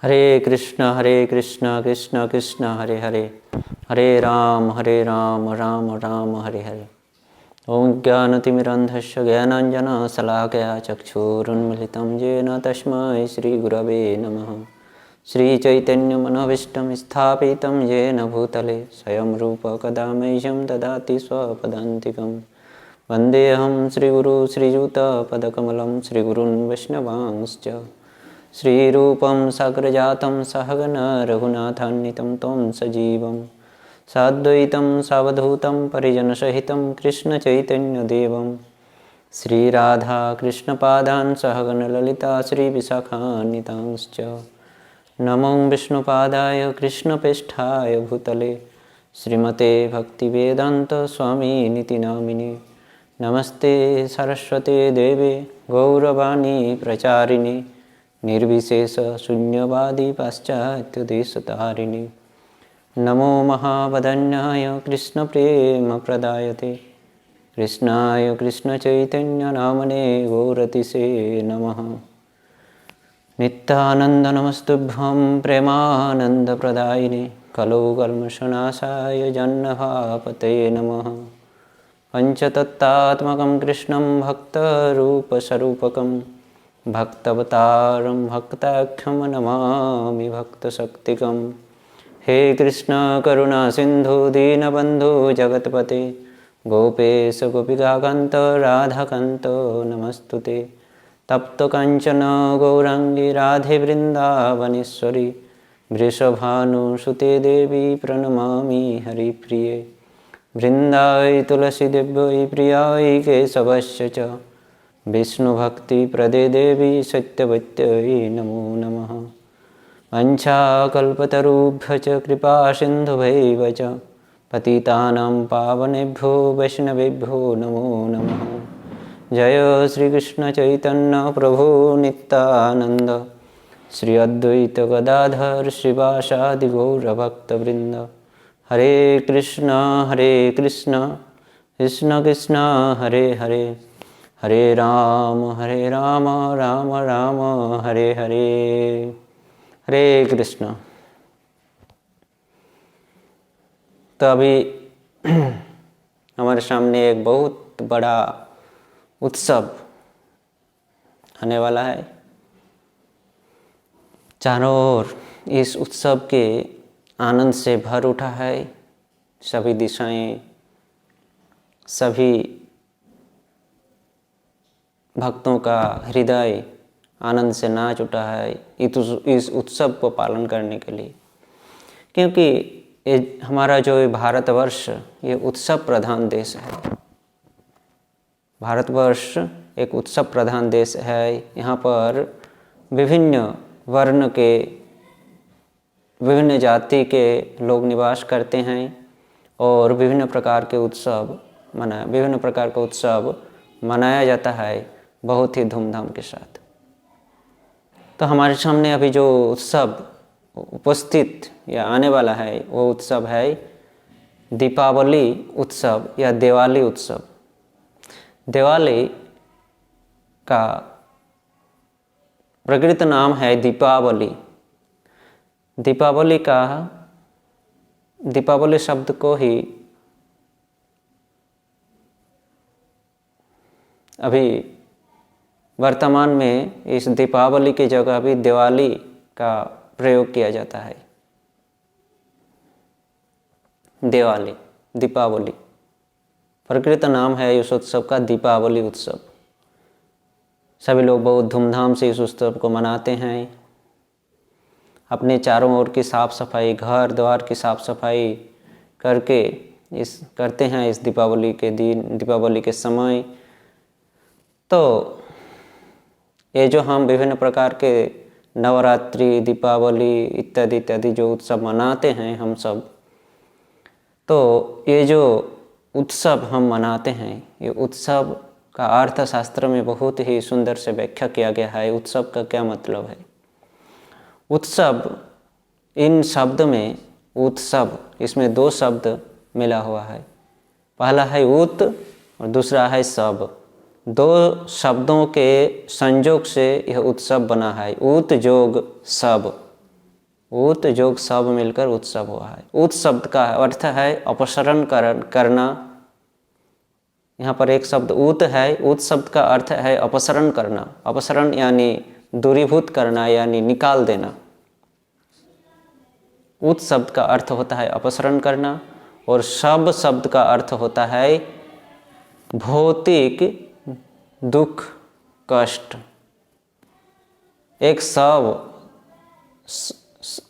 हरे कृष्ण कृष्ण कृष्ण हरे हरे, हरे राम राम राम हरे हरे। ओम ज्ञानतिमिरन्धस्य ज्ञानाञ्जनशलाकया चक्षुरुन्मिलितं येन तस्मै श्रीगुरवे नमः। श्रीचैतन्यमनोभीष्टं स्थापितं येन भूतले स्वयं रूप कदा मह्यं ददाति स्वपदान्तिकं। वन्देऽहं श्रीगुरु श्रीयुतपदकमलं श्रीगुरून् वैष्णवांश्च। श्रीरूपं साग्रजातं सहगण रघुनाथान्वितं तं सजीवं साद्वैतं सावधूतं परिजनसहितं कृष्णचैतन्यदेवं श्रीराधा कृष्णपादान् सहगण ललिता श्रीविशाखान्वितांश्च। नमो विष्णुपादाय कृष्णप्रेष्ठाय भूतले श्रीमते भक्तिवेदान्त स्वामिनिति नामिने। नमस्ते सरस्वते देवे गौरवाणी प्रचारिणे निर्विशेष शून्यवादी पाश्चात्यदेशतारिणे। नमो महावदन्याय कृष्ण प्रेम प्रदायते कृष्णाय कृष्ण चैतन्य नामने गौरतिसे नमः। नित्यानंद नमस्तुभ्यं प्रेमानंद प्रदायिने कलौ कल्मषनाशाय जन्नभापतये नमः। पंचतत्त्वात्मकं कृष्णं भक्तरूपस्वरूपकं भक्तवतारं भक्ताख्यं नमामि भक्तशक्तिकं। हे कृष्ण करुणा सिंधु दीनबंधु जगतपते गोपेश गोपिकाकांत राधाकांत नमस्तुते। तप्त कांचन गौरांगी राधे वृंदावनेश्वरी वृषभानुसुते देवी प्रणमामि हरिप्रिये। वृंदावै तुलसी देव्यै प्रियायै केशवस्य च विष्णुभक्ति प्रदे देवी सत्यवत्यै नमो नमः। वंशाकल्पतरुभ्यश्च कृपा सिन्धुभैव च पतितानां पावनेभ्यो वैष्णवेभ्यो नमो नमः। जय श्री कृष्ण चैतन्य प्रभु नित्यानंद श्री अद्वैत गदाधर श्रीवासादि गौरभक्तवृंद। हरे कृष्ण कृष्ण कृष्ण हरे हरे, हरे राम राम राम हरे हरे। हरे कृष्ण। तो अभी हमारे सामने एक बहुत बड़ा उत्सव आने वाला है। चारों ओर इस उत्सव के आनंद से भर उठा है। सभी दिशाएं, सभी भक्तों का हृदय आनंद से नाच उठा है इस उत्सव को पालन करने के लिए। क्योंकि ये हमारा जो भारतवर्ष ये उत्सव प्रधान देश है। भारतवर्ष एक उत्सव प्रधान देश है। यहाँ पर विभिन्न वर्ण के, विभिन्न जाति के लोग निवास करते हैं और विभिन्न प्रकार का उत्सव मनाया जाता है बहुत ही धूमधाम के साथ। तो हमारे सामने अभी जो उत्सव उपस्थित या आने वाला है वो उत्सव है दीपावली उत्सव या दिवाली उत्सव। दिवाली का प्रकृत नाम है दीपावली। दीपावली शब्द को ही अभी वर्तमान में इस दीपावली की जगह भी दिवाली का प्रयोग किया जाता है। दिवाली, दीपावली प्रकृत नाम है इस उत्सव का दीपावली उत्सव। सभी लोग बहुत धूमधाम से इस उत्सव को मनाते हैं। अपने चारों ओर की साफ सफाई, घर द्वार की साफ सफाई करते हैं इस दीपावली के दिन, दीपावली के समय। तो ये जो हम विभिन्न प्रकार के नवरात्रि, दीपावली इत्यादि इत्यादि जो उत्सव मनाते हैं हम सब, तो ये जो उत्सव हम मनाते हैं ये उत्सव का अर्थशास्त्र में बहुत ही सुंदर से व्याख्या किया गया है। उत्सव का क्या मतलब है? उत्सव, इन शब्द में उत्सव, इसमें दो शब्द मिला हुआ है। पहला है उत और दूसरा है सब। दो शब्दों के संयोग से यह उत्सव बना है, उत जोग सब। उत जोग सब मिलकर उत्सव हुआ है। उत शब्द का अर्थ है अपसरण करना। यहाँ पर एक शब्द उत है, उत शब्द का अर्थ है अपसरण करना। अपसरण यानी दूरीभूत करना, यानी निकाल देना। उत शब्द का अर्थ होता है अपसरण करना, और सब शब्द का अर्थ होता है भौतिक दुख कष्ट। एक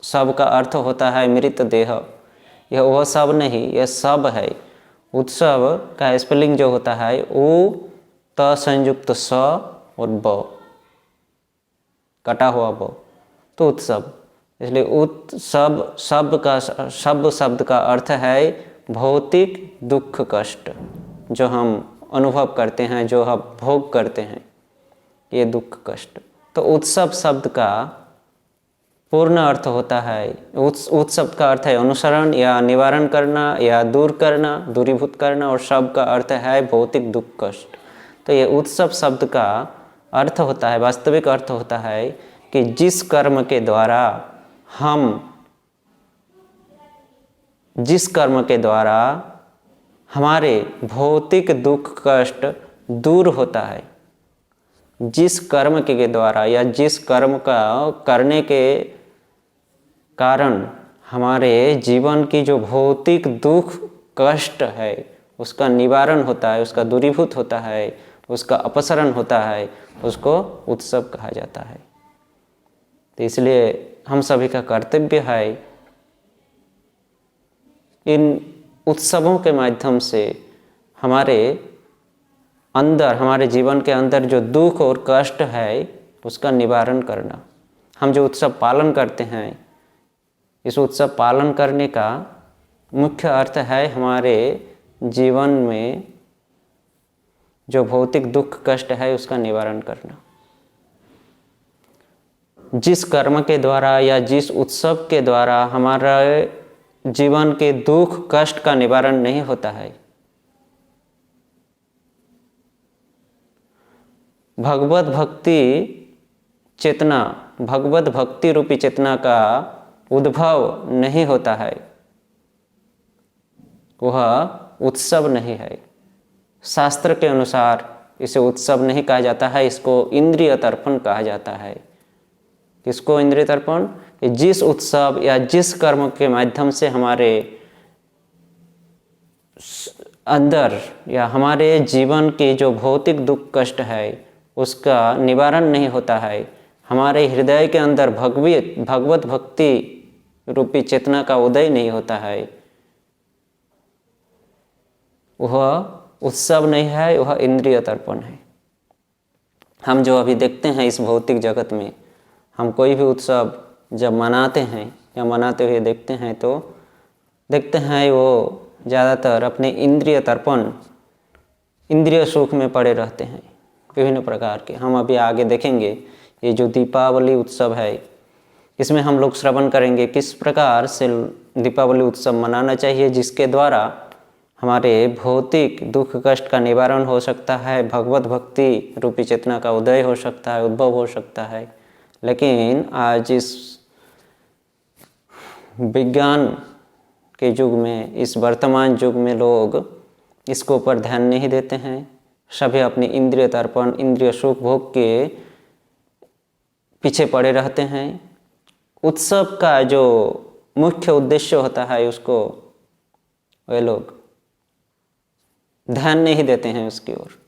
सब का अर्थ होता है मृत देह, यह वह सब नहीं, यह सब है। उत्सव का स्पेलिंग जो होता है उ त संयुक्त स और ब, कटा हुआ ब, तो उत्सव। इसलिए उत्सव शब्द का अर्थ है भौतिक दुख कष्ट, जो हम अनुभव करते हैं, जो हम भोग करते हैं, ये दुख कष्ट। तो उत्सव शब्द का पूर्ण अर्थ होता है, उत्सव का अर्थ है अनुसरण या निवारण करना या दूर करना, दूरीभूत करना, और शब्द का अर्थ है भौतिक दुख कष्ट। तो ये उत्सव शब्द का अर्थ होता है, वास्तविक अर्थ होता है कि जिस कर्म के द्वारा हमारे भौतिक दुख कष्ट दूर होता है, जिस कर्म के द्वारा या जिस कर्म का करने के कारण हमारे जीवन की जो भौतिक दुख कष्ट है उसका निवारण होता है, उसका दूरीभूत होता है, उसका अपसरण होता है, उसको उत्सव कहा जाता है। तो इसलिए हम सभी का कर्तव्य है इन उत्सवों के माध्यम से हमारे अंदर, हमारे जीवन के अंदर जो दुख और कष्ट है उसका निवारण करना। हम जो उत्सव पालन करते हैं, इस उत्सव पालन करने का मुख्य अर्थ है हमारे जीवन में जो भौतिक दुख कष्ट है उसका निवारण करना। जिस कर्म के द्वारा या जिस उत्सव के द्वारा हमारा जीवन के दुख कष्ट का निवारण नहीं होता है, भगवत भक्ति रूपी चेतना का उद्भव नहीं होता है, वह उत्सव नहीं है। शास्त्र के अनुसार इसे उत्सव नहीं कहा जाता है, इसको इंद्रिय तर्पण कहा जाता है। किसको इंद्रिय तर्पण? जिस उत्सव या जिस कर्म के माध्यम से हमारे अंदर या हमारे जीवन के जो भौतिक दुख कष्ट है उसका निवारण नहीं होता है, हमारे हृदय के अंदर भगवत भक्ति रूपी चेतना का उदय नहीं होता है, वह उत्सव नहीं है, वह इंद्रिय तर्पण है। हम जो अभी देखते हैं इस भौतिक जगत में, हम कोई भी उत्सव जब मनाते हैं या मनाते हुए देखते हैं तो देखते हैं वो ज़्यादातर अपने इंद्रिय तर्पण, इंद्रिय सुख में पड़े रहते हैं विभिन्न प्रकार के। हम अभी आगे देखेंगे ये जो दीपावली उत्सव है, इसमें हम लोग श्रवण करेंगे किस प्रकार से दीपावली उत्सव मनाना चाहिए, जिसके द्वारा हमारे भौतिक दुख कष्ट का निवारण हो सकता है, भगवत भक्ति रूपी चेतना का उदय हो सकता है, उद्भव हो सकता है। लेकिन आज इस विज्ञान के युग में, इस वर्तमान युग में लोग इसको ऊपर ध्यान नहीं देते हैं। सभी अपनी इंद्रिय तर्पण, इंद्रिय सुख भोग के पीछे पड़े रहते हैं। उत्सव का जो मुख्य उद्देश्य होता है उसको वे लोग ध्यान नहीं देते हैं उसकी ओर।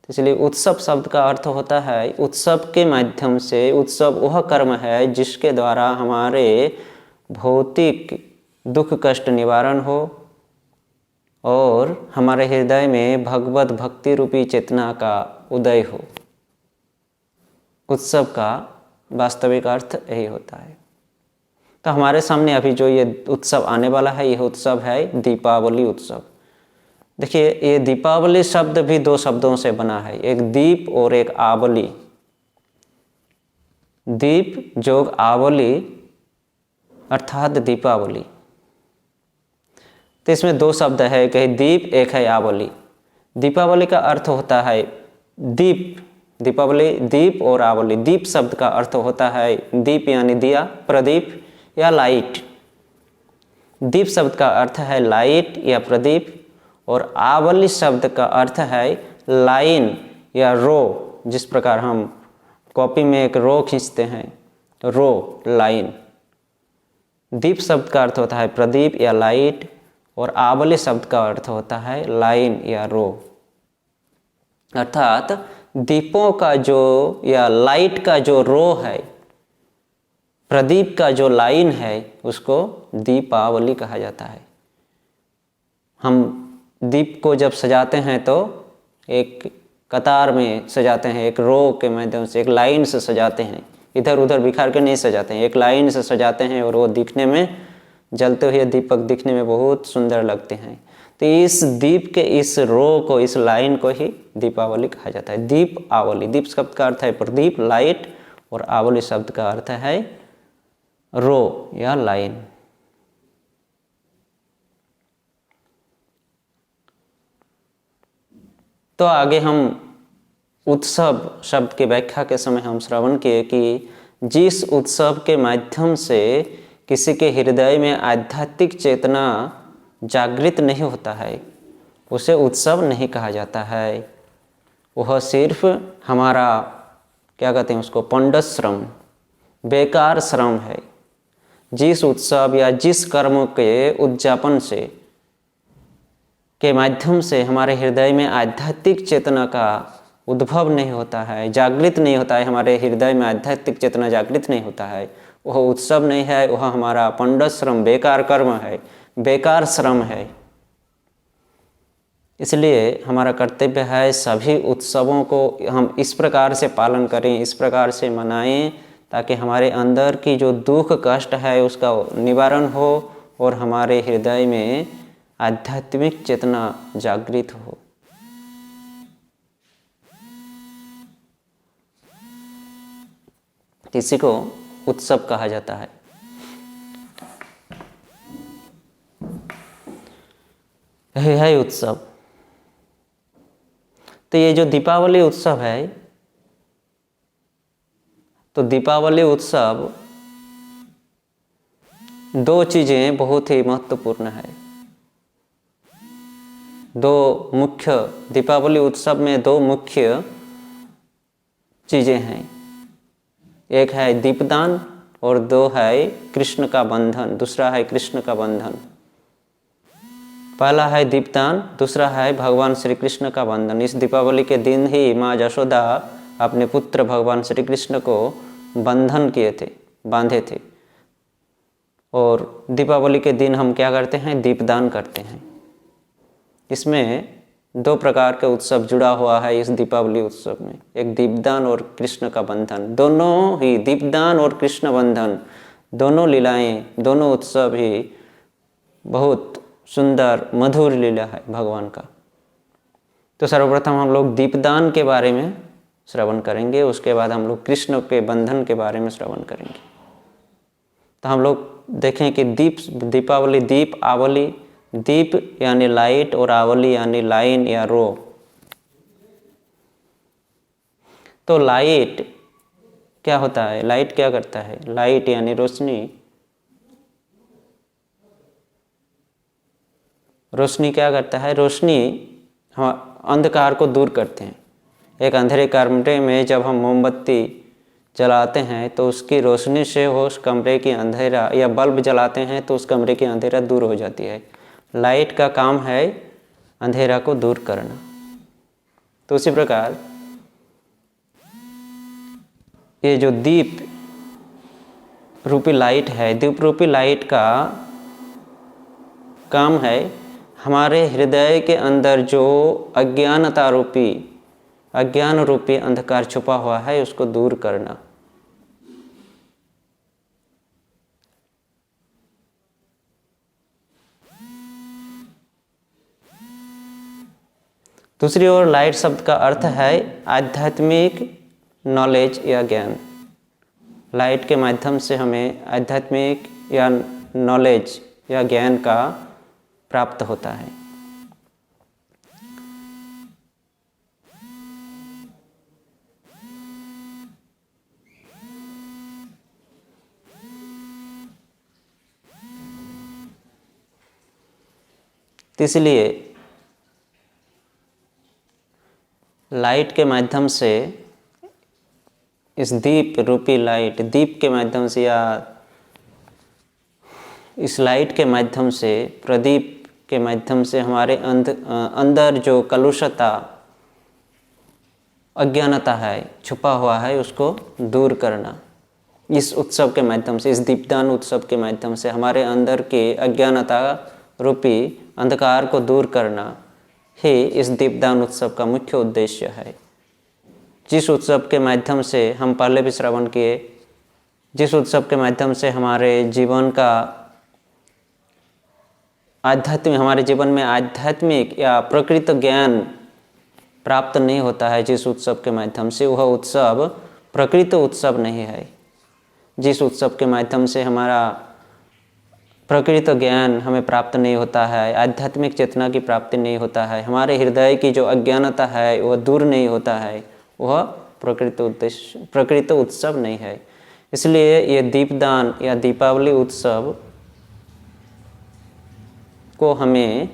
इसलिए उत्सव शब्द का अर्थ होता है उत्सव के माध्यम से, उत्सव वह कर्म है जिसके द्वारा हमारे भौतिक दुख कष्ट निवारण हो और हमारे हृदय में भगवत भक्ति रूपी चेतना का उदय हो। उत्सव का वास्तविक अर्थ यही होता है। तो हमारे सामने अभी जो ये उत्सव आने वाला है, यह उत्सव है दीपावली उत्सव। देखिए, ये दीपावली शब्द भी दो शब्दों से बना है, एक दीप और एक आवली। दीप जोग आवली अर्थात दीपावली। तो इसमें दो शब्द है, एक है दीप, एक है आवली। दीपावली का अर्थ होता है दीप, दीपावली दीप और आवली। दीप शब्द का अर्थ होता है दीप यानी दिया, प्रदीप, या लाइट। दीप शब्द का अर्थ है लाइट या प्रदीप, और आवली शब्द का अर्थ है लाइन या रो। जिस प्रकार हम कॉपी में एक रो खींचते हैं, रो, लाइन। दीप शब्द का अर्थ होता है प्रदीप या लाइट, और आवली शब्द का अर्थ होता है लाइन या रो। अर्थात दीपों का जो या लाइट का जो रो है, प्रदीप का जो लाइन है, उसको दीपावली कहा जाता है। हम दीप को जब सजाते हैं तो एक कतार में सजाते हैं, एक रो के माध्यम से, एक लाइन से सजाते हैं, इधर उधर बिखार के नहीं सजाते हैं, एक लाइन से सजाते हैं, और वो दिखने में, जलते हुए दीपक दिखने में बहुत सुंदर लगते हैं। तो इस दीप के इस रो को, इस लाइन को ही दीपावली कहा जाता है। दीप आवली, दीप शब्द का अर्थ है प्रदीप, लाइट, और आवली शब्द का अर्थ है रो या लाइन। तो आगे हम उत्सव शब्द की व्याख्या के समय हम श्रवण किए कि जिस उत्सव के माध्यम से किसी के हृदय में आध्यात्मिक चेतना जागृत नहीं होता है, उसे उत्सव नहीं कहा जाता है। वह सिर्फ हमारा, क्या कहते हैं उसको, पंडत श्रम, बेकार श्रम है। जिस उत्सव या जिस कर्म के उद्यापन से, के माध्यम से हमारे हृदय में आध्यात्मिक चेतना का उद्भव नहीं होता है, जागृत नहीं होता है, हमारे हृदय में आध्यात्मिक चेतना जागृत नहीं होता है, वह उत्सव नहीं है, वह हमारा पंडत श्रम, बेकार कर्म है, बेकार श्रम है। इसलिए हमारा कर्तव्य है सभी उत्सवों को हम इस प्रकार से पालन करें, इस प्रकार से मनाएं, ताकि हमारे अंदर की जो दुख कष्ट है उसका निवारण हो और हमारे हृदय में आध्यात्मिक चेतना जागृत हो। इसी को उत्सव कहा जाता है। यही है उत्सव। तो ये जो दीपावली उत्सव है, तो दीपावली उत्सव दो चीजें बहुत ही महत्वपूर्ण है। दो मुख्य, दीपावली उत्सव में दो मुख्य चीजें हैं। एक है दीपदान और दो है कृष्ण का बंधन, दूसरा है कृष्ण का बंधन। पहला है दीपदान, दूसरा है भगवान श्री कृष्ण का बंधन। इस दीपावली के दिन ही माँ यशोदा अपने पुत्र भगवान श्री कृष्ण को बंधन किए थे, बांधे थे। और दीपावली के दिन हम क्या करते हैं, दीपदान करते हैं। इसमें दो प्रकार के उत्सव जुड़ा हुआ है इस दीपावली उत्सव में, एक दीपदान और कृष्ण का बंधन। दोनों ही, दीपदान और कृष्ण बंधन, दोनों लीलाएं, दोनों उत्सव ही बहुत सुंदर मधुर लीला है भगवान का। तो सर्वप्रथम हम लोग दीपदान के बारे में श्रवण करेंगे, उसके बाद हम लोग कृष्ण के बंधन के बारे में श्रवण करेंगे। तो हम लोग देखें कि दीपावली, दीप, आवली, दीप यानी लाइट और आवली यानी लाइन या रो। तो लाइट क्या होता है, लाइट क्या करता है? लाइट यानी रोशनी। रोशनी क्या करता है? रोशनी हम अंधकार को दूर करते हैं। एक अंधेरे कमरे में जब हम मोमबत्ती जलाते हैं तो उसकी रोशनी से वो उस कमरे की अंधेरा, या बल्ब जलाते हैं तो उस कमरे की अंधेरा दूर हो जाती है। लाइट का काम है अंधेरा को दूर करना। तो उसी प्रकार ये जो दीप रूपी लाइट है, दीप रूपी लाइट का काम है हमारे हृदय के अंदर जो अज्ञान रूपी अंधकार छुपा हुआ है उसको दूर करना। दूसरी ओर लाइट शब्द का अर्थ है आध्यात्मिक नॉलेज या ज्ञान। लाइट के माध्यम से हमें आध्यात्मिक या नॉलेज या ज्ञान का प्राप्त होता है। तो इसलिए लाइट के माध्यम से, इस दीप रूपी लाइट, दीप के माध्यम से या इस लाइट के माध्यम से, प्रदीप के माध्यम से हमारे अंदर जो कलुषता, अज्ञानता है, छुपा हुआ है, उसको दूर करना। इस उत्सव के माध्यम से, इस दीपदान उत्सव के माध्यम से हमारे अंदर के अज्ञानता रूपी अंधकार को दूर करना ही इस दीपदान उत्सव का मुख्य उद्देश्य है। जिस उत्सव के माध्यम से हम पहले भी श्रवण किए, जिस उत्सव के माध्यम से हमारे जीवन का हमारे जीवन में आध्यात्मिक या प्रकृत ज्ञान प्राप्त नहीं होता है, जिस उत्सव के माध्यम से, वह उत्सव प्रकृत उत्सव नहीं है। जिस उत्सव के माध्यम से हमारा प्रकृत ज्ञान हमें प्राप्त नहीं होता है, आध्यात्मिक चेतना की प्राप्ति नहीं होता है, हमारे हृदय की जो अज्ञानता है वह दूर नहीं होता है, वह प्रकृत उत्सव नहीं है। इसलिए ये दीपदान या दीपावली उत्सव को हमें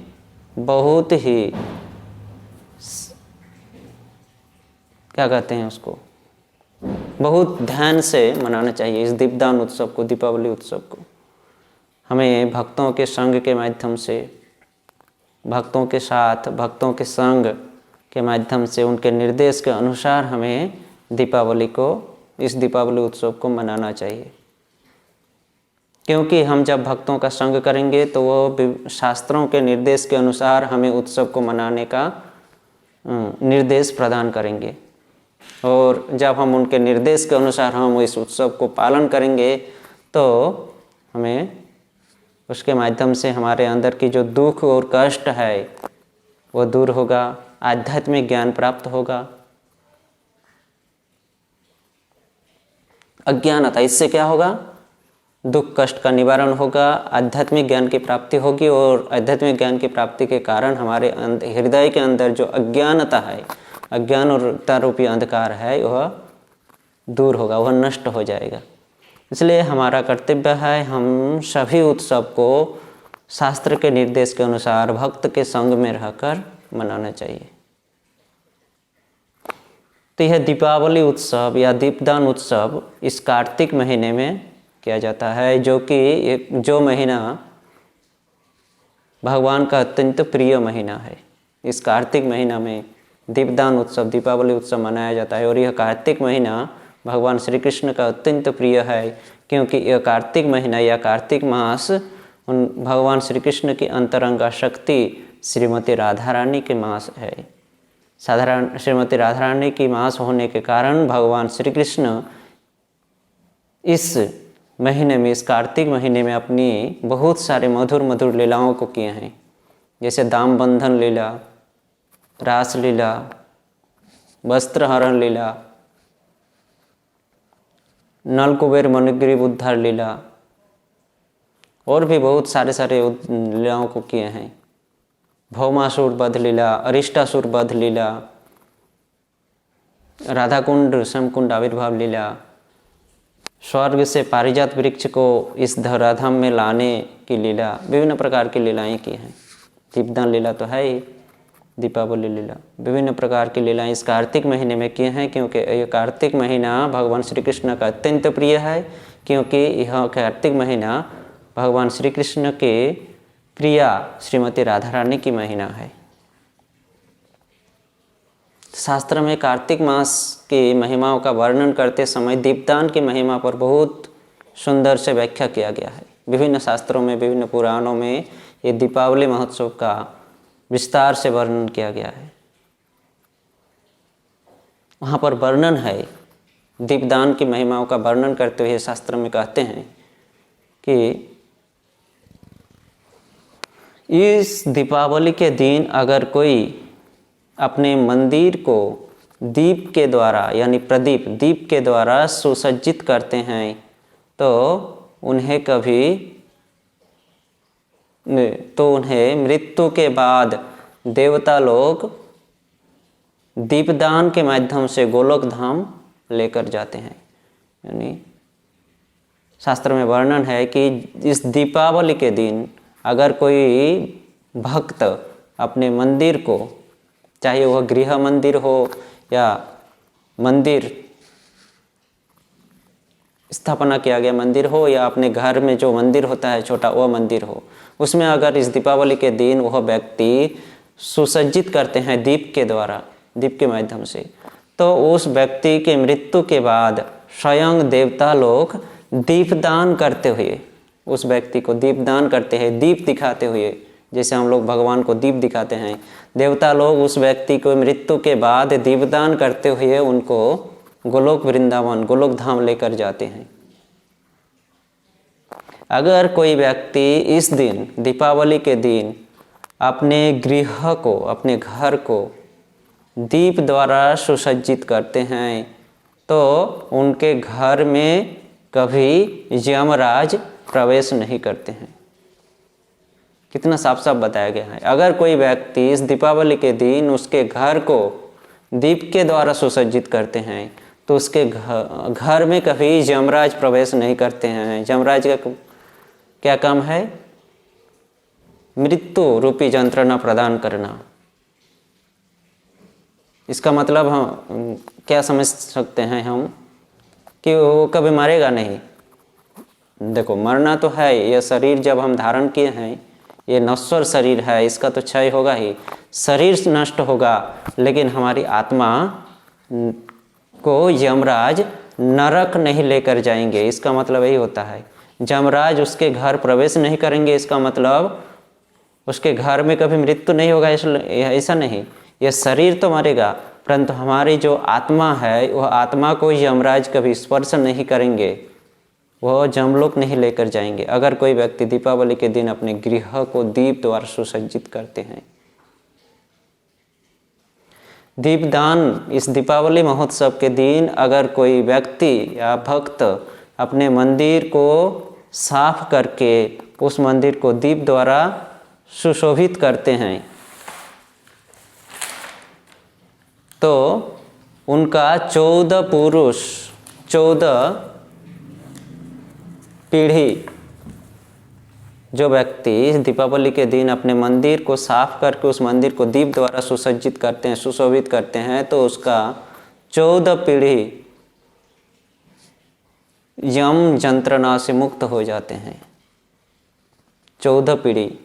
बहुत ही, क्या कहते हैं उसको, बहुत ध्यान से मनाना चाहिए। इस दीपदान उत्सव को, दीपावली उत्सव को हमें भक्तों के संग के माध्यम से, भक्तों के साथ, भक्तों के संग के माध्यम से, उनके निर्देश के अनुसार हमें दीपावली को, इस दीपावली उत्सव को मनाना चाहिए। क्योंकि हम जब भक्तों का संग करेंगे तो वो शास्त्रों के निर्देश के अनुसार हमें उत्सव को मनाने का निर्देश प्रदान करेंगे, और जब हम उनके निर्देश के अनुसार हम इस उत्सव को पालन करेंगे तो हमें उसके माध्यम से हमारे अंदर की जो दुख और कष्ट है वो दूर होगा, आध्यात्मिक ज्ञान प्राप्त होगा। अज्ञानता, इससे क्या होगा, दुख कष्ट का निवारण होगा, आध्यात्मिक ज्ञान की प्राप्ति होगी, और आध्यात्मिक ज्ञान की प्राप्ति के कारण हमारे हृदय के अंदर जो अज्ञानता है, अज्ञानता रूपी अंधकार है, वह दूर होगा, वह नष्ट हो जाएगा। इसलिए हमारा कर्तव्य है हम सभी उत्सव को शास्त्र के निर्देश के अनुसार भक्त के संग में रहकर मनाना चाहिए। तो यह दीपावली उत्सव या दीपदान उत्सव इस कार्तिक महीने में किया जाता है, जो महीना भगवान का अत्यंत प्रिय महीना है। इस कार्तिक महीना में दीपदान उत्सव, दीपावली उत्सव मनाया जाता है, और यह कार्तिक महीना भगवान श्री कृष्ण का अत्यंत प्रिय है, क्योंकि यह कार्तिक महीना या कार्तिक मास उन भगवान श्री कृष्ण की अंतरंगा शक्ति श्रीमती राधा रानी के मास है। श्रीमती राधा रानी की मास होने के कारण भगवान श्री कृष्ण इस महीने में, इस कार्तिक महीने में अपनी बहुत सारे मधुर मधुर लीलाओं को किए हैं, जैसे दाम बंधन लीला, रास लीला, वस्त्रहरण लीला, नल कुबेर मणिग्रीव उद्धार लीला, और भी बहुत सारे लीलाओं को किए हैं। भौमासुर वध लीला, अरिष्टासुर वध लीला, राधाकुंड समकुंड आविर्भाव लीला, स्वर्ग से पारिजात वृक्ष को इस धराधाम में लाने की लीला, विभिन्न प्रकार की लीलाएं की हैं। दीपदान लीला तो है ही, दीपावली लीला, विभिन्न प्रकार की लीलाएं इस कार्तिक महीने में किए हैं, क्योंकि यह कार्तिक महीना भगवान श्री कृष्ण का अत्यंत प्रिय है, क्योंकि यह कार्तिक महीना भगवान श्री कृष्ण के प्रिया श्रीमती राधा रानी की महीना है। शास्त्र में कार्तिक मास की महिमाओं का वर्णन करते समय दीपदान की महिमा पर बहुत सुंदर से व्याख्या किया गया है। विभिन्न शास्त्रों में, विभिन्न पुराणों में ये दीपावली महोत्सव का विस्तार से वर्णन किया गया है। वहाँ पर वर्णन है, दीपदान की महिमाओं का वर्णन करते हुए शास्त्र में कहते हैं कि इस दीपावली के दिन अगर कोई अपने मंदिर को दीप के द्वारा, यानी प्रदीप, दीप के द्वारा सुसज्जित करते हैं तो उन्हें मृत्यु के बाद देवता लोग दीपदान के माध्यम से गोलोक धाम लेकर जाते हैं। यानी शास्त्र में वर्णन है कि इस दीपावली के दिन अगर कोई भक्त अपने मंदिर को, चाहे वह गृह मंदिर हो या मंदिर स्थापना किया गया मंदिर हो या अपने घर में जो मंदिर होता है छोटा वह मंदिर हो, उसमें अगर इस दीपावली के दिन वह व्यक्ति सुसज्जित करते हैं दीप के द्वारा, दीप के माध्यम से, तो उस व्यक्ति के मृत्यु के बाद स्वयं देवता लोग दीपदान करते हुए, उस व्यक्ति को दीपदान करते हैं, दीप दिखाते हुए, जैसे हम लोग भगवान को दीप दिखाते हैं, देवता लोग उस व्यक्ति को मृत्यु के बाद दीपदान करते हुए उनको गोलोक वृंदावन, गोलोक धाम लेकर जाते हैं। अगर कोई व्यक्ति इस दिन, दीपावली के दिन, अपने गृह को, अपने घर को दीप द्वारा सुसज्जित करते हैं तो उनके घर में कभी यमराज प्रवेश नहीं करते हैं। कितना साफ साफ बताया गया है। अगर कोई व्यक्ति इस दीपावली के दिन उसके घर को दीप के द्वारा सुसज्जित करते हैं तो उसके घर में कभी यमराज प्रवेश नहीं करते हैं। यमराज का क्या काम है? मृत्यु रूपी यंत्रणा प्रदान करना। इसका मतलब हम क्या समझ सकते हैं हम कि वो कभी मरेगा नहीं। देखो, मरना तो है, यह शरीर जब हम धारण किए हैं ये नश्वर शरीर है, इसका तो क्षय होगा ही, शरीर नष्ट होगा, लेकिन हमारी आत्मा को यमराज नरक नहीं लेकर जाएंगे। इसका मतलब यही होता है, यमराज उसके घर प्रवेश नहीं करेंगे, इसका मतलब उसके घर में कभी मृत्यु नहीं होगा, ऐसा नहीं। यह शरीर तो मरेगा परंतु हमारी जो आत्मा है वह आत्मा को यमराज कभी स्पर्श नहीं करेंगे, वह जमलोक नहीं लेकर जाएंगे। अगर कोई व्यक्ति दीपावली के दिन अपने गृह को दीप द्वारा सुसज्जित करते हैं। दीपदान, इस दीपावली महोत्सव के दिन अगर कोई व्यक्ति या भक्त अपने मंदिर को साफ करके उस मंदिर को दीप द्वारा सुशोभित करते हैं तो उनका 14 पुरुष, 14 पीढ़ी, जो व्यक्ति इस दीपावली के दिन अपने मंदिर को साफ करके उस मंदिर को दीप द्वारा सुसज्जित करते हैं, सुशोभित करते हैं, तो उसका 14 पीढ़ी यम यंत्रणा से मुक्त हो जाते हैं। 14 पीढ़ी,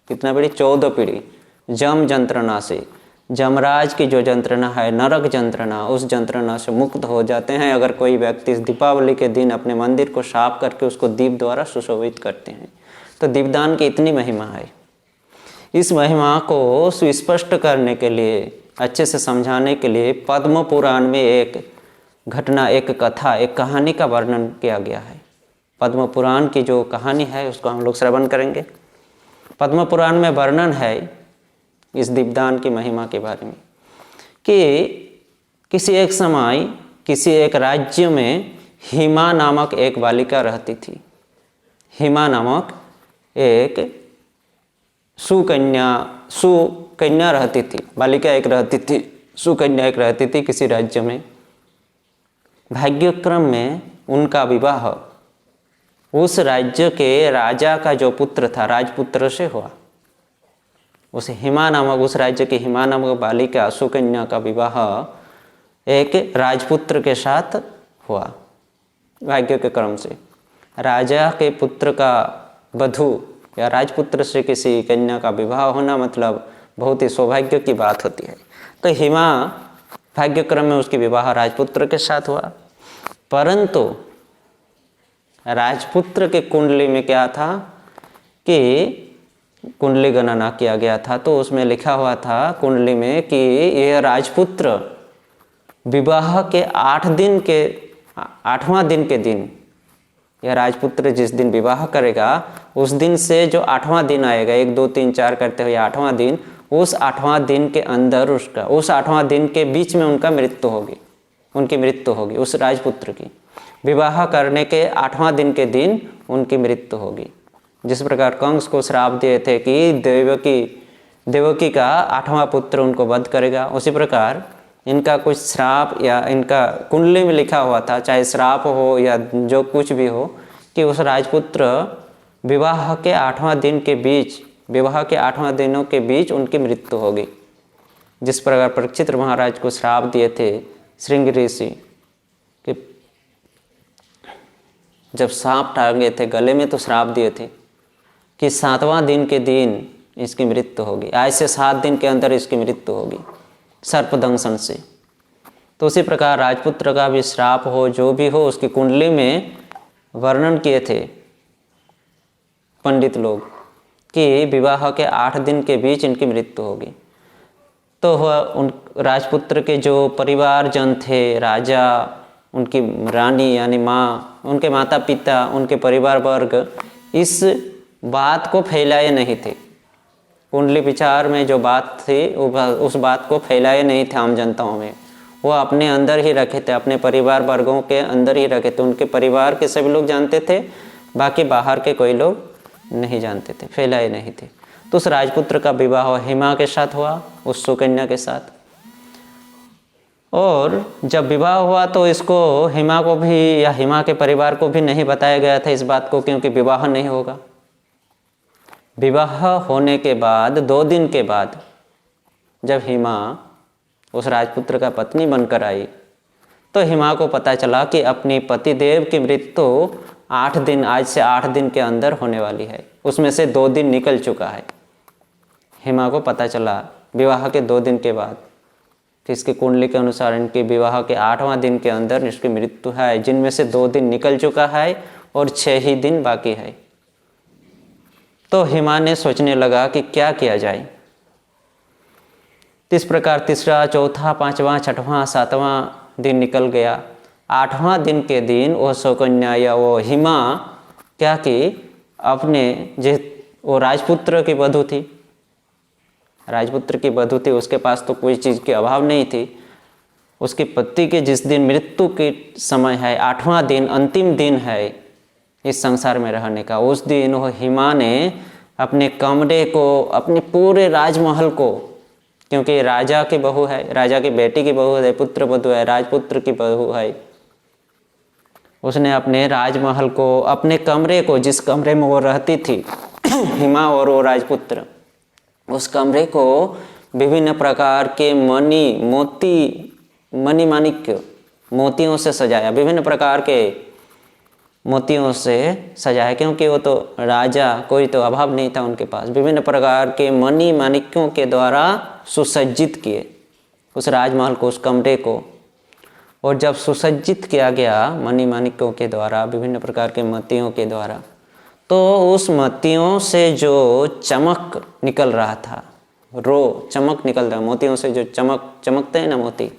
कितना पीढ़ी? 14 पीढ़ी यम यंत्रणा से, यमराज की जो यंत्रणा है, नरक यंत्रणा, उस यंत्रणा से मुक्त हो जाते हैं अगर कोई व्यक्ति इस दीपावली के दिन अपने मंदिर को साफ करके उसको दीप द्वारा सुशोभित करते हैं। तो दीपदान की इतनी महिमा है। इस महिमा को सुस्पष्ट करने के लिए, अच्छे से समझाने के लिए पद्म पुराण में एक घटना, एक कथा, एक कहानी का वर्णन किया गया है। पद्म पुराण की जो कहानी है उसको हम लोग श्रवण करेंगे। पद्म पुराण में वर्णन है इस दीपदान की महिमा के बारे में कि किसी एक समय किसी एक राज्य में हिमा नामक एक बालिका रहती थी। हिमा नामक एक सुकन्या रहती थी, बालिका एक रहती थी, सुकन्या एक रहती थी किसी राज्य में। भाग्यक्रम में उनका विवाह उस राज्य के राजा का जो पुत्र था, राजपुत्र से हुआ। उस हिमा नामक, उस राज्य की हिमा नामक बालिका सुकन्या का विवाह एक राजपुत्र के साथ हुआ भाग्य के क्रम से। राजा के पुत्र का वधू या राजपुत्र से किसी कन्या का विवाह होना मतलब बहुत ही सौभाग्य की बात होती है। तो हिमा भाग्यक्रम में उसकी विवाह राजपुत्र के साथ हुआ, परंतु राजपुत्र के कुंडली में क्या था कि कुंडली गणना किया गया था तो उसमें लिखा हुआ था कुंडली में कि यह राजपुत्र विवाह के 8वां दिन के दिन, यह राजपुत्र जिस दिन विवाह करेगा उस दिन से जो 8वां दिन आएगा, 1 2 3 4 करते हुए 8वां दिन, उस 8वां दिन के अंदर उसका, उस 8वां दिन के बीच में उनका मृत्यु होगी, उनकी मृत्यु होगी। उस राजपुत्र की विवाह करने के 8वां दिन के दिन उनकी मृत्यु होगी। जिस प्रकार कंस को श्राप दिए थे कि देवकी का 8वां पुत्र उनको वध करेगा, उसी प्रकार इनका कुछ श्राप या इनका कुंडली में लिखा हुआ था, चाहे श्राप हो या जो कुछ भी हो, कि उस राजपुत्र विवाह के 8वां दिन के बीच विवाह के 8वां दिनों के बीच उनकी मृत्यु होगी। जिस प्रकार परीक्षित महाराज को श्राप दिए थे श्रृंगी ऋषि कि जब सांप टांगे थे गले में, तो श्राप दिए थे कि 7वां दिन के दिन इसकी मृत्यु होगी, आज से 7 दिन के अंदर इसकी मृत्यु होगी सर्पदंशन से। तो उसी प्रकार राजपुत्र का भी श्राप हो, जो भी हो, उसकी कुंडली में वर्णन किए थे पंडित लोग कि विवाह के 8 दिन के बीच इनकी मृत्यु होगी। तो उन राजपुत्र के जो परिवारजन थे, राजा, उनकी रानी यानी माँ, उनके माता पिता, उनके परिवार वर्ग इस बात को फैलाए नहीं थे। कुंडली विचार में जो बात थी उस बात को फैलाए नहीं थे आम जनताओं में, वो अपने अंदर ही रखे थे, अपने परिवार वर्गों के अंदर ही रखे थे। उनके परिवार के सभी लोग जानते थे, बाकी बाहर के कोई लोग नहीं जानते थे, फैलाए नहीं थे। तो उस राजपुत्र का विवाह हिमा के साथ हुआ, उस सुकन्या के साथ। और जब विवाह हुआ तो इसको हिमा को भी या हिमा के परिवार को भी नहीं बताया गया था इस बात को, क्योंकि विवाह नहीं होगा। विवाह होने के बाद 2 दिन के बाद जब हिमा उस राजपुत्र का पत्नी बनकर आई, तो हिमा को पता चला कि अपनी पतिदेव की मृत्यु 8 दिन, आज से 8 दिन के अंदर होने वाली है। उसमें से 2 दिन निकल चुका है। हिमा को पता चला विवाह के 2 दिन के बाद कि इसकी कुंडली के अनुसार इनके विवाह के 8वां दिन के अंदर इसकी मृत्यु है, जिनमें से 2 दिन निकल चुका है और 6 ही दिन बाकी है। तो हिमा ने सोचने लगा कि क्या किया जाए। इस प्रकार 3रा, 4था, 5वां, 6वां, 7वां दिन निकल गया। 8वां दिन के दिन वो सुकन्या या वो हिमा क्या की, अपने वो राजपुत्र की वधू थी, राजपुत्र की वधू थी, उसके पास तो कोई चीज़ की अभाव नहीं थी। उसके पति के जिस दिन मृत्यु के समय है, 8वां दिन, अंतिम दिन है इस संसार में रहने का, उस दिन वो हिमा ने अपने कमरे को, अपने पूरे राजमहल को, क्योंकि राजा की बहू है, राजा की बेटी की बहू है, पुत्र वधू है, राजपुत्र की बहू है, उसने अपने राजमहल को, अपने कमरे को, जिस कमरे में वो रहती थी हिमा और वो राजपुत्र, उस कमरे को विभिन्न प्रकार के मणि माणिक्य मोतियों से सजाया, विभिन्न प्रकार के मोतियों से सजाया, क्योंकि वो तो राजा, कोई तो अभाव नहीं था उनके पास। विभिन्न प्रकार के मणि माणिक्यों के द्वारा सुसज्जित किए उस राजमहल को, उस कमरे को। और जब सुसज्जित किया गया मणि माणिक्यों के द्वारा, विभिन्न प्रकार के मोतियों के द्वारा, तो उस मोतियों से जो चमक निकल रहा था, चमक निकल रहा, मोतियों से जो चमकते हैं ना मोती,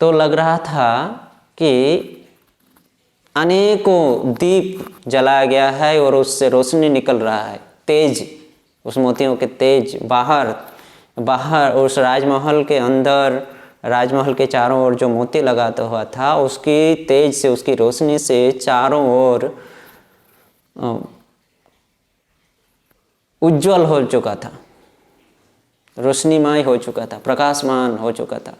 तो लग रहा था कि अनेकों दीप जलाया गया है और उससे रोशनी निकल रहा है, तेज, उस मोतियों के तेज बाहर उस राजमहल के अंदर, राजमहल के चारों ओर जो मोती लगाता हुआ था, उसकी तेज से, उसकी रोशनी से चारों ओर उज्जवल हो चुका था, रोशनीमय हो चुका था, प्रकाशमान हो चुका था।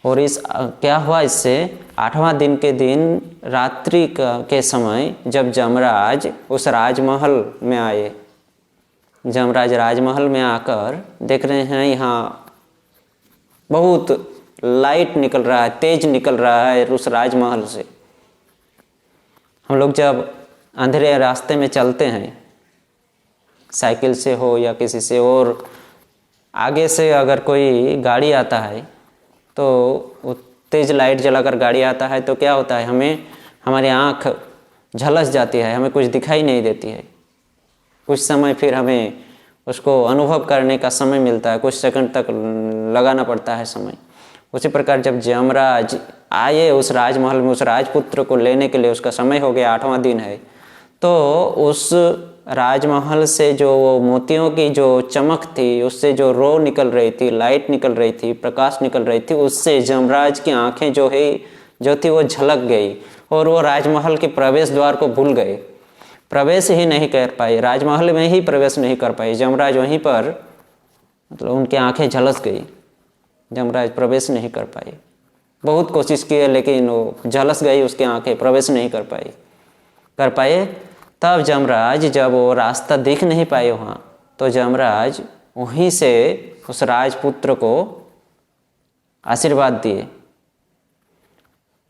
और क्या हुआ इससे, 8वां दिन के दिन रात्रि के समय जब जमराज उस राजमहल में आए, जमराज राजमहल में आकर देख रहे हैं यहाँ बहुत लाइट निकल रहा है, तेज निकल रहा है उस राजमहल से। हम लोग जब अंधेरे रास्ते में चलते हैं, साइकिल से हो या किसी से, और आगे से अगर कोई गाड़ी आता है तो वो तेज लाइट जलाकर गाड़ी आता है, तो क्या होता है, हमें, हमारी आँख झलस जाती है, हमें कुछ दिखाई नहीं देती है। कुछ समय फिर हमें उसको अनुभव करने का समय मिलता है, कुछ सेकंड तक लगाना पड़ता है समय। उसी प्रकार जब जमराज आए उस राजमहल में, उस राजपुत्र को लेने के लिए, उसका समय हो गया, 8वां दिन है, तो उस राजमहल से जो वो मोतियों की जो चमक थी, उससे जो रो निकल रही थी, लाइट निकल रही थी, प्रकाश निकल रही थी, उससे जमराज की आंखें जो थी वो झलक गई और वो राजमहल के प्रवेश द्वार को भूल गए, प्रवेश ही नहीं कर पाए, राजमहल में ही प्रवेश नहीं कर पाए। जमराज वहीं पर, मतलब उनकी आंखें झलस गई, जमराज प्रवेश नहीं कर पाए। बहुत कोशिश की है लेकिन वो झलस गई उसकी आंखें, प्रवेश नहीं कर पाए। तब जमराज जब वो रास्ता देख नहीं पाए वहाँ, तो जमराज वहीं से उस राजपुत्र को आशीर्वाद दिए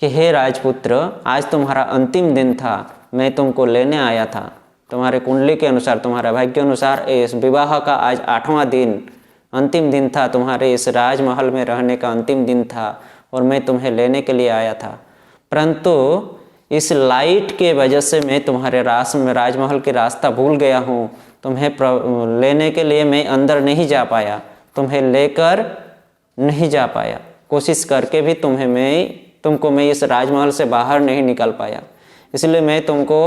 कि हे राजपुत्र, आज तुम्हारा अंतिम दिन था, मैं तुमको लेने आया था। तुम्हारे कुंडली के अनुसार, तुम्हारे भाग्य अनुसार इस विवाह का आज 8वां दिन, अंतिम दिन था, तुम्हारे इस राजमहल में रहने का अंतिम दिन था और मैं तुम्हें लेने के लिए आया था। परंतु इस लाइट के वजह से मैं तुम्हारे राजमहल के रास्ता भूल गया हूँ। तुम्हें लेने के लिए मैं अंदर नहीं जा पाया, तुम्हें लेकर नहीं जा पाया, कोशिश करके भी तुमको मैं इस राजमहल से बाहर नहीं निकाल पाया। इसलिए मैं तुमको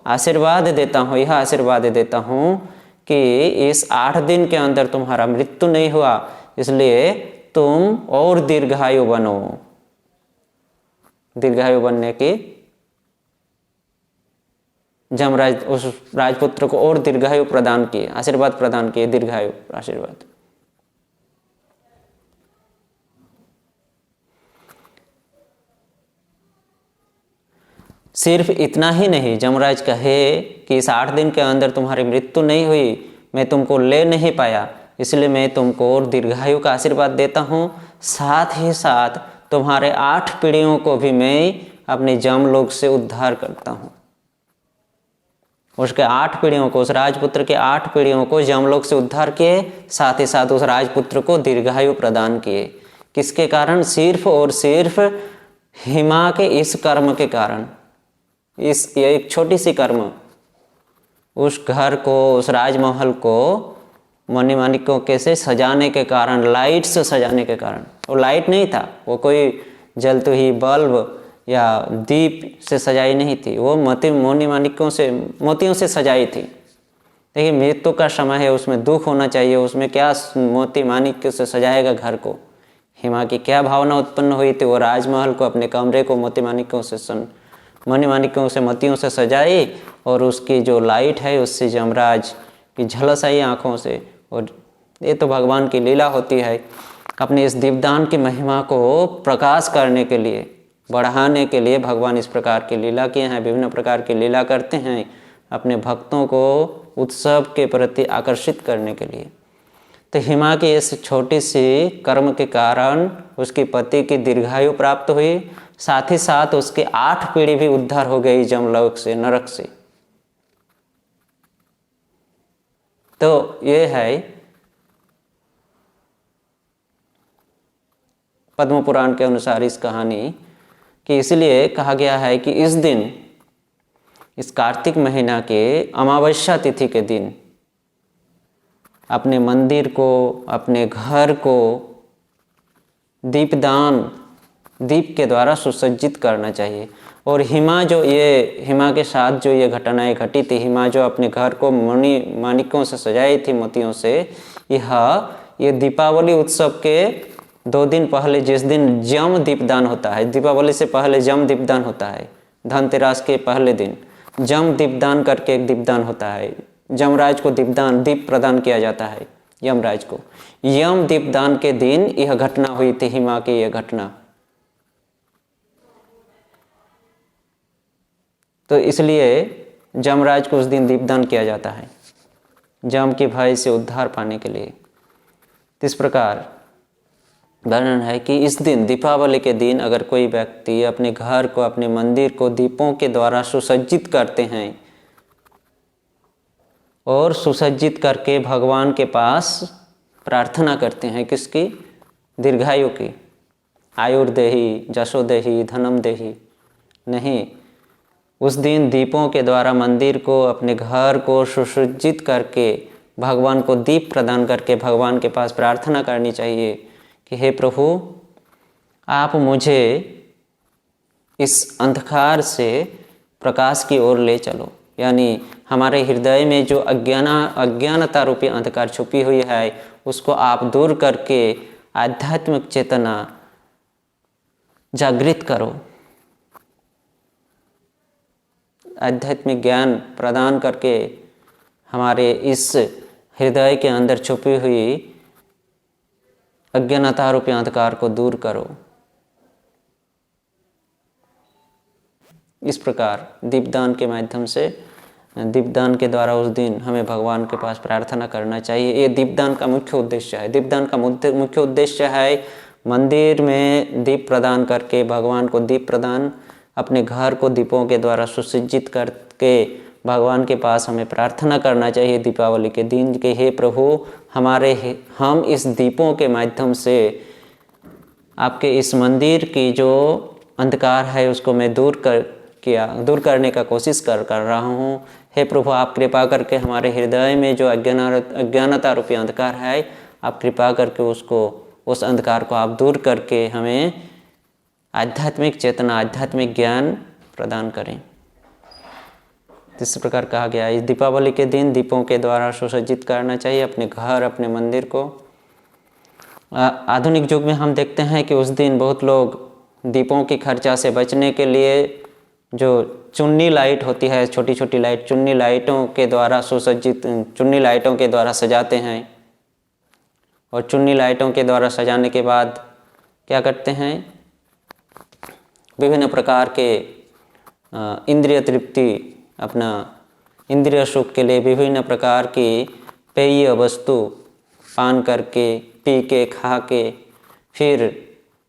आशीर्वाद देता हूँ, यह आशीर्वाद देता हूँ कि इस 8 दिन के अंदर तुम्हारा मृत्यु नहीं हुआ, इसलिए तुम और दीर्घायु बनो। दीर्घायु बनने की जमराज उस राजपुत्र को और दीर्घायु प्रदान किए, आशीर्वाद प्रदान किए, दीर्घायु आशीर्वाद। सिर्फ इतना ही नहीं, जमराज कहे कि इस 8 दिन के अंदर तुम्हारी मृत्यु नहीं हुई, मैं तुमको ले नहीं पाया, इसलिए मैं तुमको और दीर्घायु का आशीर्वाद देता हूँ। साथ ही साथ तुम्हारे 8 पीढ़ियों को भी मैं अपने जमलोक से उद्धार करता हूँ। उसके 8 पीढ़ियों को, उस राजपुत्र के 8 पीढ़ियों को जमलोक से उद्धार किए, साथ ही साथ उस राजपुत्र को दीर्घायु प्रदान किए। किसके कारण? सिर्फ और सिर्फ हिमा के इस कर्म के कारण। ये एक छोटी सी कर्म उस घर को, उस राजमहल को मणिमाणिक्यों के से सजाने के कारण, लाइट से सजाने के कारण, वो लाइट नहीं था, वो कोई जलती हुई बल्ब या दीप से सजाई नहीं थी, वो मणिमाणिक्यों से, मोतियों से सजाई थी। देखिए, मृत्यु का समय है, उसमें दुख होना चाहिए, उसमें क्या मोती माणिक्य से सजाएगा घर को। हिमा की क्या भावना उत्पन्न हुई थी, वो राजमहल को, अपने कमरे को मणिमाणिक्यों से मोतियों से सजाई और उसकी जो लाइट है उससे जमराज की झलस आई आँखों से। और ये तो भगवान की लीला होती है, अपने इस दीपदान की महिमा को प्रकाश करने के लिए, बढ़ाने के लिए भगवान इस प्रकार की लीला किए हैं, विभिन्न प्रकार की लीला करते हैं अपने भक्तों को उत्सव के प्रति आकर्षित करने के लिए। तो हिमा की इस छोटी सी कर्म के कारण उसके पति की दीर्घायु प्राप्त हुई, साथ ही साथ उसके 8 पीढ़ी भी उद्धार हो गई जमलोक से, नरक से। तो ये है पद्म पुराण के अनुसार इस कहानी कि इसलिए कहा गया है कि इस दिन, इस कार्तिक महीना के अमावस्या तिथि के दिन अपने मंदिर को, अपने घर को दीप के द्वारा सुसज्जित करना चाहिए। और हिमा के साथ जो ये घटनाएं घटी थी, हिमा जो अपने घर को माणिक्यों से सजाई थी, मोतियों से, ये दीपावली उत्सव के 2 दिन पहले, जिस दिन जम दीपदान होता है, दीपावली से पहले जम दीपदान होता है, धनतेरस के पहले दिन जम दीपदान करके एक दीपदान होता है, जमराज को दीप प्रदान किया जाता है यमराज को। यम दीपदान के दिन यह घटना हुई थी, हिमा की यह घटना। तो इसलिए जमराज को उस दिन दीपदान किया जाता है, जम के भय से उद्धार पाने के लिए। इस प्रकार वर्णन है कि इस दिन, दीपावली के दिन, अगर कोई व्यक्ति अपने घर को, अपने मंदिर को दीपों के द्वारा सुसज्जित करते हैं और सुसज्जित करके भगवान के पास प्रार्थना करते हैं, किसकी? दीर्घायु की। आयुर्देहि, जशोदेहि, धनम देहि नहीं, उस दिन दीपों के द्वारा मंदिर को, अपने घर को सुसज्जित करके भगवान को दीप प्रदान करके भगवान के पास प्रार्थना करनी चाहिए कि हे प्रभु, आप मुझे इस अंधकार से प्रकाश की ओर ले चलो। यानी हमारे हृदय में जो अज्ञानता रूपी अंधकार छुपी हुई है, उसको आप दूर करके आध्यात्मिक चेतना जागृत करो, आध्यात्मिक ज्ञान प्रदान करके हमारे इस हृदय के अंदर छुपी हुई अज्ञानता रूपी अंधकार को दूर करो। इस प्रकार दीपदान के माध्यम से दीपदान के द्वारा उस दिन हमें भगवान के पास प्रार्थना करना चाहिए। ये दीपदान का मुख्य उद्देश्य है। दीपदान का मुख्य उद्देश्य है मंदिर में दीप प्रदान करके भगवान को दीप प्रदान, अपने घर को दीपों के द्वारा सुसज्जित करके भगवान के पास हमें प्रार्थना करना चाहिए दीपावली के दिन कि हे प्रभु, हम इस दीपों के माध्यम से आपके इस मंदिर की जो अंधकार है उसको मैं दूर करने का कोशिश कर रहा हूँ। हे प्रभु, आप कृपा करके हमारे हृदय में जो अज्ञानता रूपी अंधकार है, आप कृपा करके उस अंधकार को आप दूर करके हमें आध्यात्मिक चेतना, आध्यात्मिक ज्ञान प्रदान करें। इस प्रकार कहा गया है। इस दीपावली के दिन दीपों के द्वारा सुसज्जित करना चाहिए अपने घर, अपने मंदिर को। आधुनिक युग में हम देखते हैं कि उस दिन बहुत लोग दीपों की खर्चा से बचने के लिए जो चुन्नी लाइट होती है, छोटी छोटी लाइट, चुन्नी लाइटों के द्वारा सुसज्जित, चुन्नी लाइटों के द्वारा सजाते हैं। और चुन्नी लाइटों के द्वारा सजाने के बाद क्या करते हैं, विभिन्न प्रकार के इंद्रिय तृप्ति, अपना इंद्रिय सुख के लिए विभिन्न प्रकार की पेय वस्तु पान करके, पी के, खा के फिर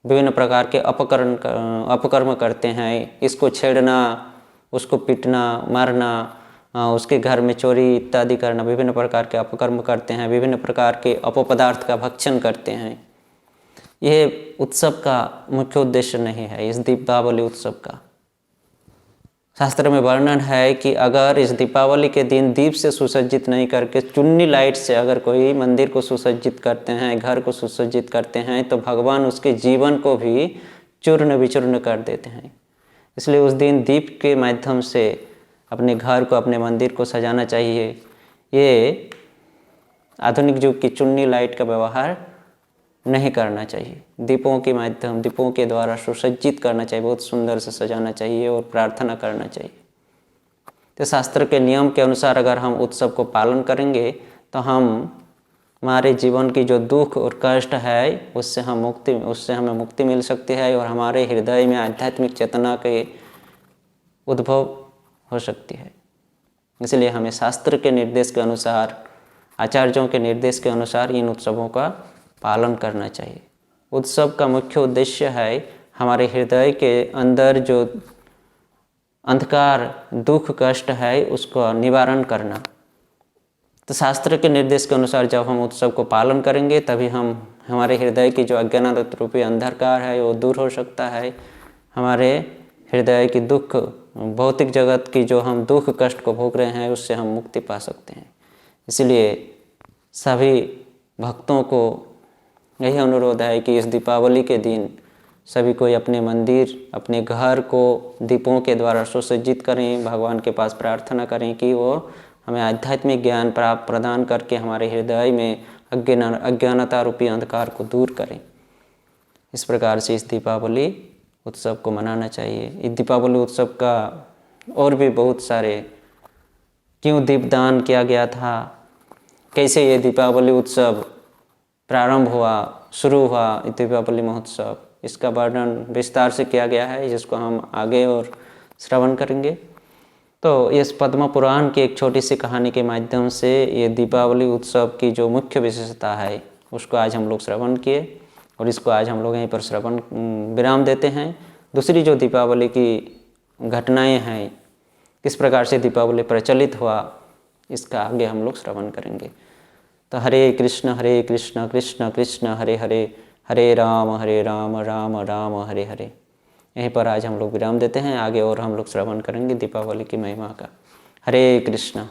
विभिन्न प्रकार के अपकर्म करते हैं। इसको छेड़ना, उसको पीटना, मारना, उसके घर में चोरी इत्यादि करना, विभिन्न प्रकार के अपकर्म करते हैं, विभिन्न प्रकार के अपपदार्थ का भक्षण करते हैं। यह उत्सव का मुख्य उद्देश्य नहीं है। इस दीपावली उत्सव का शास्त्र में वर्णन है कि अगर इस दीपावली के दिन दीप से सुसज्जित नहीं करके चुन्नी लाइट से अगर कोई मंदिर को सुसज्जित करते हैं, घर को सुसज्जित करते हैं, तो भगवान उसके जीवन को भी चूर्ण विचूर्ण कर देते हैं। इसलिए उस दिन दीप के माध्यम से अपने घर को, अपने मंदिर को सजाना चाहिए। ये आधुनिक युग की चुन्नी लाइट का व्यवहार नहीं करना चाहिए। दीपों के माध्यम, दीपों के द्वारा सुसज्जित करना चाहिए, बहुत सुंदर से सजाना चाहिए और प्रार्थना करना चाहिए। तो शास्त्र के नियम के अनुसार अगर हम उत्सव को पालन करेंगे तो हमारे जीवन की जो दुख और कष्ट है उससे हमें मुक्ति मिल सकती है और हमारे हृदय में आध्यात्मिक चेतना के उद्भव हो सकती है। इसलिए हमें शास्त्र के निर्देश के अनुसार, आचार्यों के निर्देश के अनुसार इन उत्सवों का पालन करना चाहिए। उत्सव का मुख्य उद्देश्य है हमारे हृदय के अंदर जो अंधकार, दुख, कष्ट है उसको निवारण करना। तो शास्त्र के निर्देश के अनुसार जब हम उत्सव को पालन करेंगे तभी हमारे हृदय की जो अज्ञानता रूपी अंधकार है वो दूर हो सकता है। हमारे हृदय की दुख, भौतिक जगत की जो हम दुख कष्ट को भोग रहे हैं उससे हम मुक्ति पा सकते हैं। इसलिए सभी भक्तों को यही अनुरोध है कि इस दीपावली के दिन सभी कोई अपने मंदिर, अपने घर को दीपों के द्वारा सुसज्जित करें, भगवान के पास प्रार्थना करें कि वो हमें आध्यात्मिक ज्ञान प्रदान करके हमारे हृदय में अज्ञानता रूपी अंधकार को दूर करें। इस प्रकार से इस दीपावली उत्सव को मनाना चाहिए। इस दीपावली उत्सव का और भी बहुत सारे, क्यों दीपदान किया गया था, कैसे ये दीपावली उत्सव प्रारंभ हुआ, शुरू हुआ, दीपावली महोत्सव, इसका वर्णन विस्तार से किया गया है, जिसको हम आगे और श्रवण करेंगे। तो इस पद्म पुराण की एक छोटी सी कहानी के माध्यम से ये दीपावली उत्सव की जो मुख्य विशेषता है उसको आज हम लोग श्रवण किए और इसको आज हम लोग यहीं पर श्रवण विराम देते हैं। दूसरी जो दीपावली की घटनाएं हैं, किस प्रकार से दीपावली प्रचलित हुआ, इसका आगे हम लोग श्रवण करेंगे। तो हरे कृष्ण कृष्ण कृष्ण हरे हरे, हरे राम राम राम हरे हरे। यहीं पर आज हम लोग विराम देते हैं। आगे और हम लोग श्रवण करेंगे दीपावली की महिमा का। हरे कृष्ण।